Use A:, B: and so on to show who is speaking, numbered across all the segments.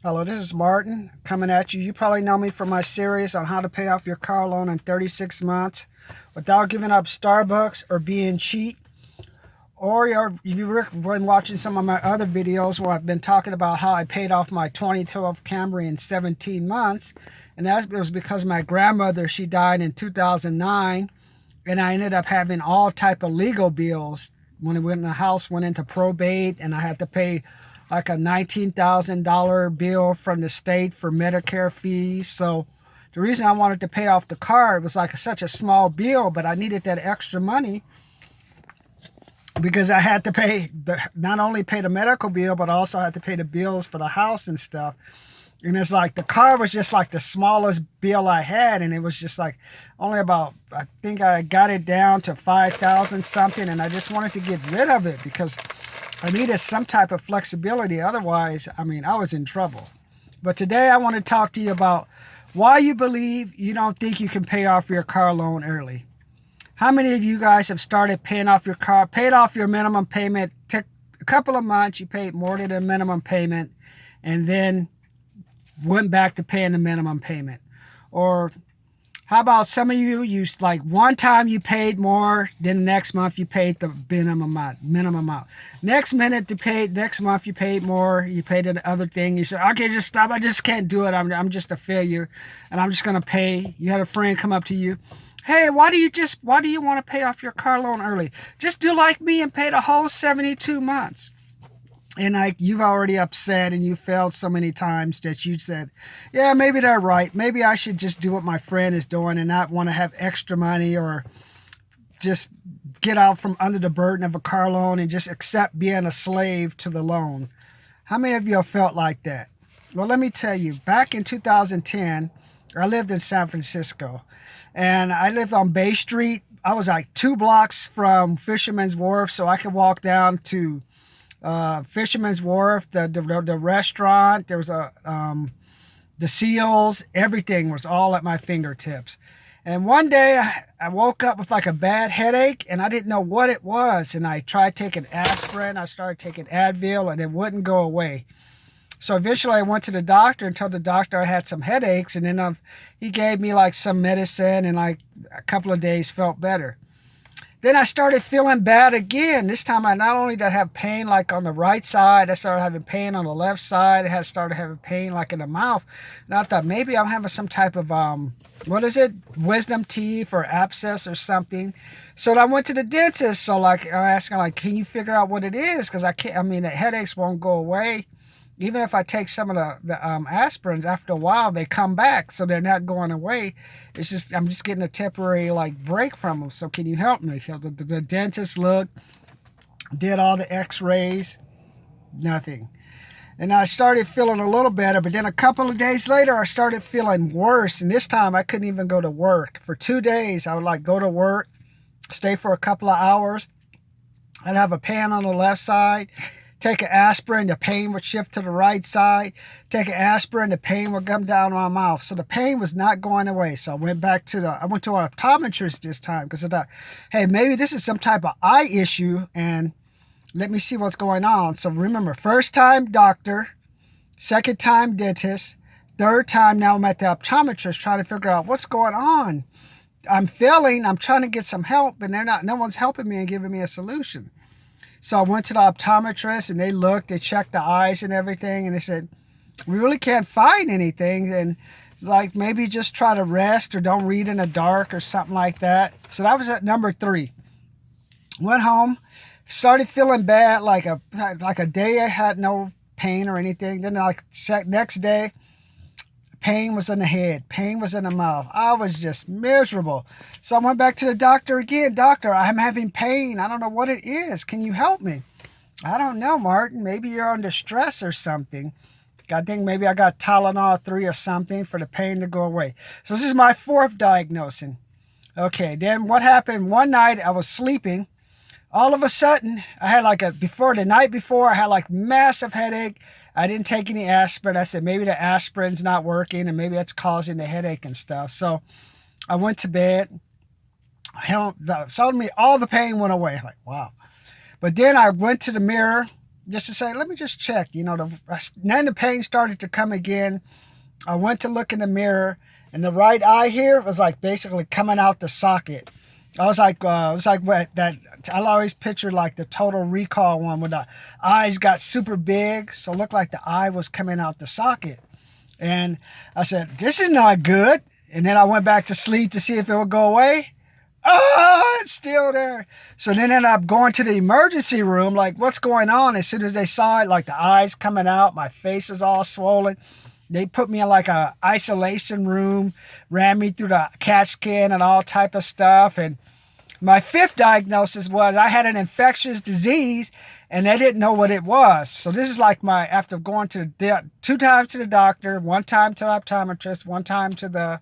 A: Hello, this is Martin coming at you. You probably know me from my series on how to pay off your car loan in 36 months without giving up Starbucks or being cheap. Or if you've been watching some of my other videos where I've been talking about how I paid off my 2012 Camry in 17 months. And that was because my grandmother, she died in 2009. And I ended up having all type of legal bills when the house went into probate, and I had to pay like a $19,000 bill from the state for Medicare fees. So the reason I wanted to pay off the car, it was like such a small bill, but I needed that extra money because I had to pay not only pay the medical bill, but I also had to pay the bills for the house and stuff. And it's like the car was just like the smallest bill I had, and it was just like only about, I think I got it down to 5,000 something, and I just wanted to get rid of it because I needed some type of flexibility. Otherwise, I was in trouble. But today I want to talk to you about why you believe you don't think you can pay off your car loan early. How many of you guys have started paying off your car, paid off your minimum payment, took a couple of months, you paid more than the minimum payment, and then went back to paying the minimum payment? Or how about some of you like one time you paid more, then the next month you paid the minimum amount. Next month you paid more, you paid the other thing. You said, okay, just stop. I just can't do it. I'm just a failure, and I'm just gonna pay. You had a friend come up to you, hey, why do you want to pay off your car loan early? Just do like me and pay the whole 72 months. And you've already upset and you failed so many times that you said, yeah, maybe they're right. Maybe I should just do what my friend is doing and not want to have extra money, or just get out from under the burden of a car loan and just accept being a slave to the loan. How many of you have felt like that? Well, let me tell you, back in 2010, I lived in San Francisco, and I lived on Bay Street. I was like 2 blocks from Fisherman's Wharf, so I could walk down to Fisherman's Wharf, the restaurant. There was the Seals. Everything was all at my fingertips. And one day I woke up with like a bad headache, and I didn't know what it was. And I tried taking aspirin. I started taking Advil, and it wouldn't go away. So eventually I went to the doctor and told the doctor I had some headaches, and then he gave me like some medicine, and like a couple of days felt better. Then I started feeling bad again. This time I not only did I have pain like on the right side, I started having pain on the left side. I started having pain like in the mouth. And I thought maybe I'm having some type of, wisdom teeth or abscess or something. So I went to the dentist. So like I asked him, like, can you figure out what it is? Because the headaches won't go away. Even if I take some of the aspirins, after a while they come back, so they're not going away. It's just I'm just getting a temporary like break from them. So can you help me? The dentist looked, did all the X-rays, nothing. And I started feeling a little better, but then a couple of days later I started feeling worse. And this time I couldn't even go to work. For 2 days I would like go to work, stay for a couple of hours. I'd have a pain on the left side. Take an aspirin, the pain would shift to the right side. Take an aspirin, the pain would come down my mouth. So the pain was not going away. So I went to an optometrist this time because I thought, hey, maybe this is some type of eye issue, and let me see what's going on. So remember, first time doctor, second time dentist, third time now I'm at the optometrist trying to figure out what's going on. I'm failing. I'm trying to get some help, and no one's helping me and giving me a solution. So I went to the optometrist, and they looked, they checked the eyes and everything, and they said, we really can't find anything, and like maybe just try to rest or don't read in the dark or something like that. So that was at number 3. Went home, started feeling bad, like a day I had no pain or anything. Then like next day, pain was in the head, pain was in the mouth. I was just miserable. So I went back to the doctor again. Doctor, I'm having pain. I don't know what it is. Can you help me? I don't know, Martin. Maybe you're under stress or something. I think maybe I got Tylenol 3 or something for the pain to go away. So this is my 4th diagnosis. Okay, then what happened? One night I was sleeping. All of a sudden, I had the night before, I had like massive headache. I didn't take any aspirin. I said, maybe the aspirin's not working and maybe that's causing the headache and stuff. So I went to bed. Suddenly all the pain went away. I'm like, wow. But then I went to the mirror just to say, let me just check. Then the pain started to come again. I went to look in the mirror, and the right eye here was like basically coming out the socket. I was like, it was like what that I always picture like the Total Recall one where the eyes got super big, so it looked like the eye was coming out the socket. And I said, this is not good. And then I went back to sleep to see if it would go away. Oh, it's still there. So then ended up going to the emergency room, like, what's going on? As soon as they saw it, like the eyes coming out, my face is all swollen. They put me in like a isolation room, ran me through the CAT scan and all type of stuff. And my fifth diagnosis was I had an infectious disease and they didn't know what it was. So this is like after going to 2 times to the doctor, 1 time to the optometrist, 1 time to the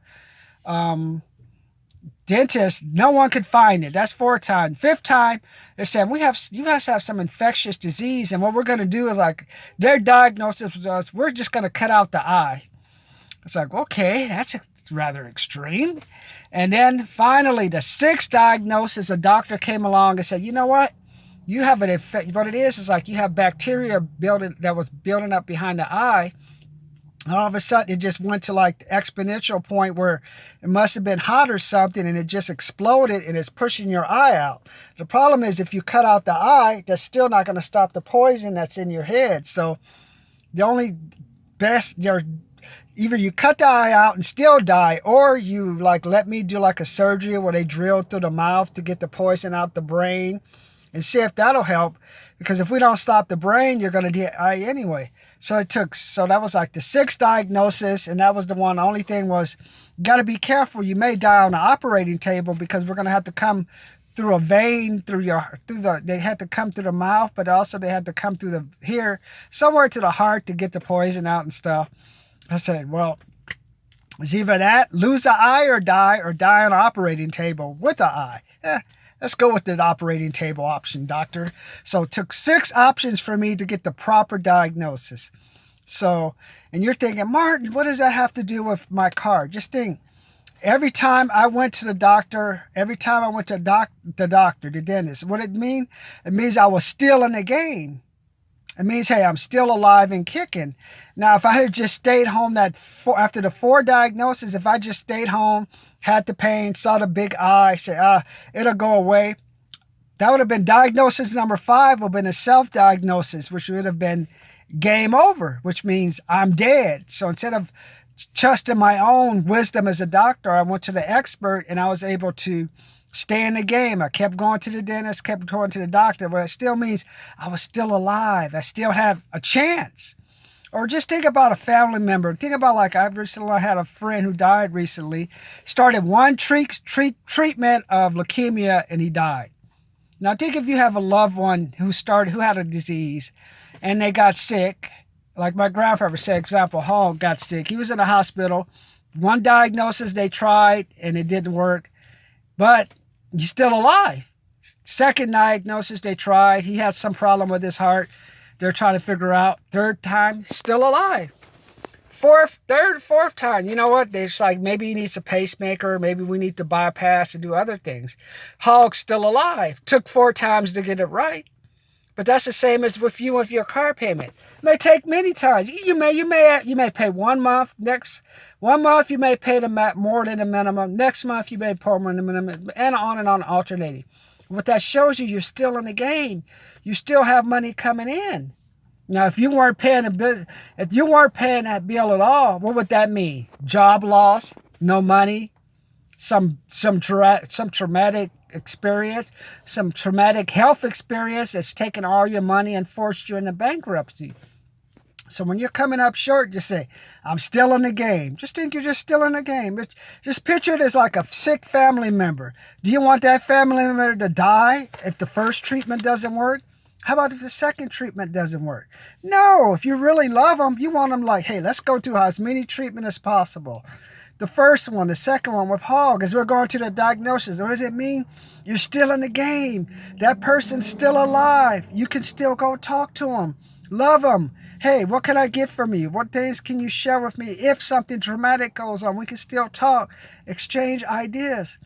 A: dentist, no one could find it. That's 4 times. 5th time, they said, you guys have some infectious disease, and what we're going to do is, like, their diagnosis was, we're just going to cut out the eye. It's like, okay, that's rather extreme. And then finally, the 6th diagnosis, a doctor came along and said, you know what? You have an infection. What it is like you have bacteria that was building up behind the eye. And all of a sudden, it just went to like the exponential point where it must have been hot or something, and it just exploded, and it's pushing your eye out. The problem is, if you cut out the eye, that's still not going to stop the poison that's in your head. So the only best, either you cut the eye out and still die, or you like let me do like a surgery where they drill through the mouth to get the poison out the brain and see if that'll help. Because if we don't stop the brain, you're going to die anyway. So that was like the 6th diagnosis, and that was the one. The only thing was, you got to be careful. You may die on the operating table because we're going to have to come through a vein they had to come through the mouth, but also they had to come through somewhere to the heart to get the poison out and stuff. I said, well, it's either that, lose the eye, or die on the operating table with the eye. Let's go with the operating table option, doctor. So it took 6 options for me to get the proper diagnosis. So, and you're thinking, Martin, what does that have to do with my car? Just think, every time I went to the doctor, the dentist, what it mean? It means I was still in the game. It means, hey, I'm still alive and kicking. Now, if I had just stayed home after the 4 diagnoses, if I just stayed home, had the pain, saw the big eye, say, it'll go away, that would have been diagnosis number 5, would have been a self-diagnosis, which would have been game over, which means I'm dead. So instead of trusting my own wisdom as a doctor, I went to the expert, and I was able to stay in the game. I kept going to the dentist, kept going to the doctor, but it still means I was still alive. I still have a chance. Or just think about a family member. Think about, like, I recently had a friend who died recently. Started one treatment of leukemia, and he died. Now think if you have a loved one who had a disease and they got sick. Like my grandfather said, example, Hall got sick. He was in the hospital. 1 diagnosis they tried and it didn't work, but he's still alive. 2nd diagnosis they tried. He had some problem with his heart. They're trying to figure out. 3rd time, still alive. 4th time, you know what? They're just like, maybe he needs a pacemaker. Maybe we need to bypass and do other things. Hog's still alive. Took 4 times to get it right. But that's the same as with you with your car payment. It may take many times. You may pay 1 month. Next 1 month you may pay more than the minimum. Next month you may pay more than the minimum, and on alternating. What that shows you, you're still in the game. You still have money coming in. Now, if you weren't paying that bill at all, what would that mean? Job loss, no money, some traumatic experience, some traumatic health experience that's taken all your money and forced you into bankruptcy. So when you're coming up short, just say, I'm still in the game. Just think you're just still in the game. Just picture it as like a sick family member. Do you want that family member to die if the first treatment doesn't work? How about if the 2nd treatment doesn't work? No, if you really love them, you want them like, hey, let's go through as many treatment as possible. The first one, the 2nd one with Hog, as we're going to the diagnosis. What does it mean? You're still in the game. That person's still alive. You can still go talk to them. Love them. Hey, what can I get from you? What things can you share with me? If something dramatic goes on, we can still talk, exchange ideas.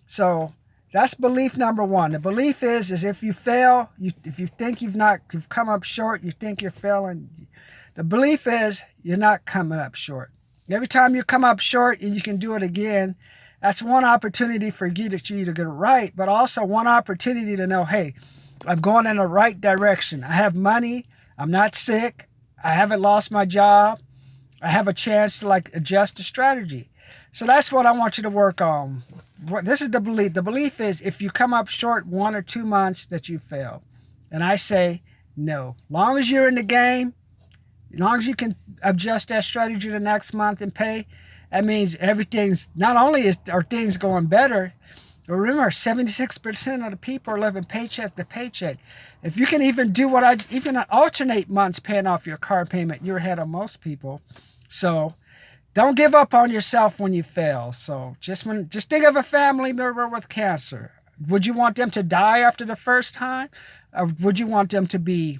A: So That's belief number one. The belief is if you fail, if you think you've come up short, you think you're failing. The belief is you're not coming up short. Every time you come up short and you can do it again, that's one opportunity for you to get it right, but also one opportunity to know, hey, I'm going in the right direction. I have money. I'm not sick. I haven't lost my job. I have a chance to adjust the strategy. So that's what I want you to work on. This is the belief. The belief is if you come up short 1 or 2 months that you fail. And I say no. Long as you're in the game, as long as you can adjust that strategy the next month and pay, that means everything's, not only are things going better, but remember 76% of the people are living paycheck to paycheck. If you can even do even alternate months paying off your car payment, you're ahead of most people. So don't give up on yourself when you fail. So just think of a family member with cancer. Would you want them to die after the first time? Or would you want them to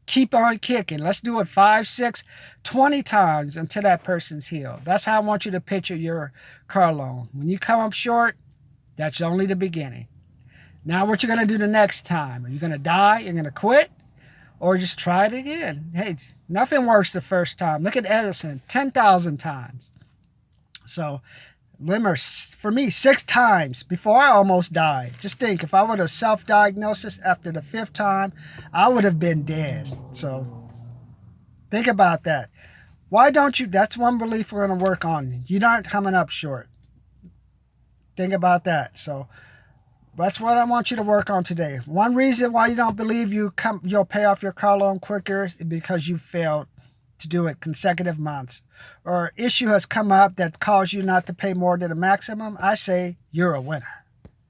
A: keep on kicking? Let's do it 5, 6, 20 times until that person's healed. That's how I want you to picture your car loan. When you come up short, that's only the beginning. Now what you're going to do the next time? Are you going to die? You're going to quit? Or just try it again? Hey, nothing works the first time. Look at Edison, 10,000 times. So remember, for me, 6 times before I almost died. Just think, if I would have self-diagnosis after the 5th time, I would have been dead. So think about that. Why don't you? That's one belief we're going to work on. You're not coming up short. Think about that. So that's what I want you to work on today. One reason why you don't believe you'll pay off your car loan quicker is because you failed to do it consecutive months, or issue has come up that caused you not to pay more than the maximum. I say you're a winner.